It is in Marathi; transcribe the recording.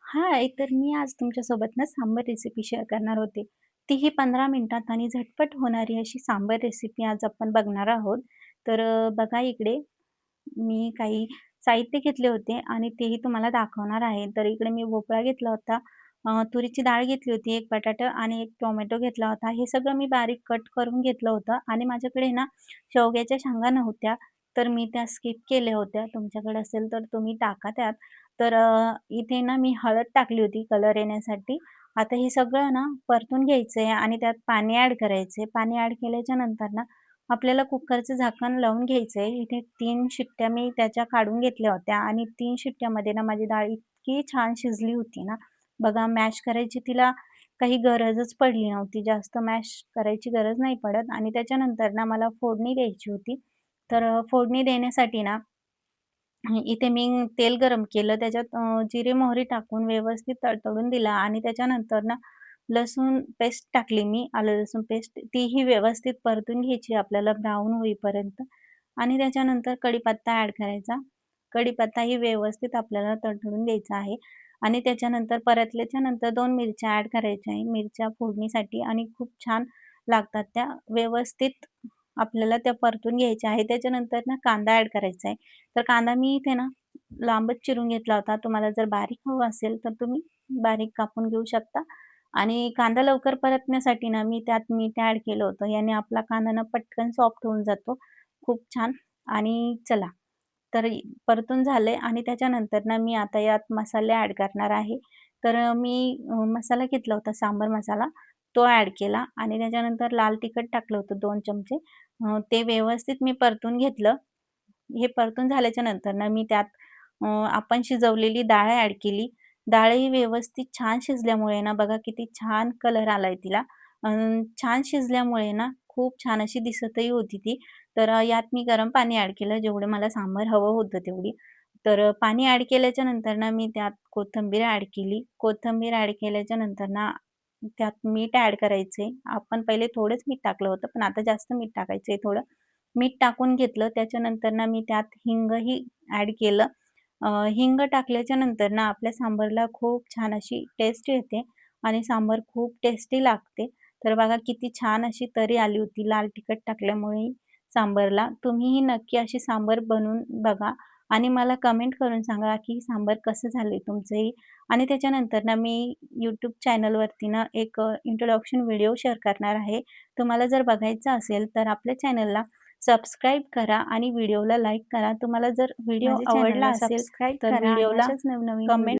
हाय, तर मी आज तुमच्यासोबत ना सांबर रेसिपी शेअर करणार होते. तीही 15 मिनिटात आणि झटपट होणारी अशी सांबर रेसिपी आज आपण बघणार आहोत. तर बघा इकडे मी काही साहित्य घेतले होते आणि तेही तुम्हाला दाखवणार आहे. तर इकडे मी भोपळा घेतला होता, तुरीची डाळ घेतली होती, एक बटाटा आणि एक टोमॅटो घेतला होता. हे सगळं मी बारीक कट करून घेतलं होतं आणि माझ्याकडे ना शेवग्याच्या शेंगा नव्हत्या, तर मी त्या स्किप केल्या होत्या. तुमच्याकडे असेल तर तुम्ही टाका त्यात. तर इथे ना मी हळद टाकली होती कलर येण्यासाठी. आता हे सगळं ना परतून घ्यायचंय आणि त्यात पाणी ॲड करायचंय. पाणी ॲड केल्याच्या नंतर ना आपल्याला कुकरचं झाकण लावून घ्यायचंय. इथे 3 शिट्ट्या मी त्याच्या काढून घेतल्या होत्या आणि 3 शिट्ट्यामध्ये ना माझी डाळ इतकी छान शिजली होती ना, बघा मॅश करायची तिला काही गरजच पडली नव्हती. जास्त मॅश करायची गरज नाही पडत आणि त्याच्यानंतर ना मला फोडणी द्यायची होती. तर फोडणी देण्यासाठी ना इथे मी तेल गरम केलं. त्याच्यात जिरे, मोहरी टाकून व्यवस्थित तडतडून दिला आणि त्याच्यानंतर ना लसूण पेस्ट टाकली मी, आलं लसूण पेस्ट. तीही व्यवस्थित परतून घ्यायची आपल्याला ब्राउन होईपर्यंत आणि त्याच्यानंतर कढीपत्ता ॲड करायचा. कढीपत्ताही व्यवस्थित आपल्याला तडतडून द्यायचा आहे आणि त्याच्यानंतर परतल्याच्या नंतर 2 मिरच्या ॲड करायच्या आहे. मिरच्या फोडणीसाठी आणि खूप छान लागतात त्या. व्यवस्थित आपल्याला त्या परतून घ्यायच्या आहे. त्याच्यानंतर ना कांदा ॲड करायचा आहे. तर कांदा मी इथे ना लांबच चिरून घेतला होता. तुम्हाला जर बारीक हवा असेल तर तुम्ही बारीक कापून घेऊ शकता. आणि कांदा लवकर परतण्यासाठी ना मी त्यात मीठ ॲड केलं होतं. याने आपला कांदा ना पटकन सॉफ्ट होऊन जातो. खूप छान. आणि चला तर परतून झाले आणि त्याच्यानंतर ना मी आता यात मसाले ॲड करणार आहे. तर मी मसाला घेतला होता सांबर मसाला, तो ॲड केला आणि त्याच्यानंतर लाल तिखट टाकलं होतं 2 चमचे. ते व्यवस्थित मी परतून घेतलं. हे परतून झाल्याच्या नंतर ना मी त्यात आपण शिजवलेली डाळ ॲड केली. डाळही व्यवस्थित छान शिजल्यामुळे ना बघा किती छान कलर आलाय तिला. अ, छान शिजल्यामुळे ना खूप छान अशी दिसतही होती ती. तर यात मी गरम पाणी ॲड केलं जेवढं मला सांबार हवं होतं तेवढी. तर पाणी ॲड केल्याच्या नंतर ना मी त्यात कोथिंबीर ॲड केली. कोथिंबीर ॲड केल्याच्या नंतर ना त्यात मीठ ॲड करायचंय. आपण पहिले थोडंच मीठ टाकलं होतं, पण आता जास्त मीठ टाकायचंय थोडं. मीठ टाकून घेतलं. त्याच्यानंतर ना मी त्यात हिंगही ॲड केलं. हिंग टाकल्याच्या नंतर ना आपल्या सांबारला खूप छान अशी टेस्ट येते आणि सांबार खूप टेस्टी लागते. तर बघा किती छान अशी तरी आली होती लाल तिखट टाकल्यामुळे सांबारला. तुम्हीही नक्की अशी सांबार बनवून बघा आणि मला कमेंट करून सांगा, की सांबार कसं झालंय तुमचंही. आणि त्याच्यानंतर ना मी YouTube चॅनलवरती ना एक इंट्रोडक्शन व्हिडिओ शेअर करणार आहे. तुम्हाला जर बघायचं असेल तर आपल्या चॅनलला सबस्क्राईब करा आणि व्हिडिओला लाईक करा. तुम्हाला जर व्हिडिओ माझ्या आवडला चॅनलला असेल सबस्क्राईब तर करा आणि व्हिडिओला अशाच नवनवीन कमेंट व्हिडिओ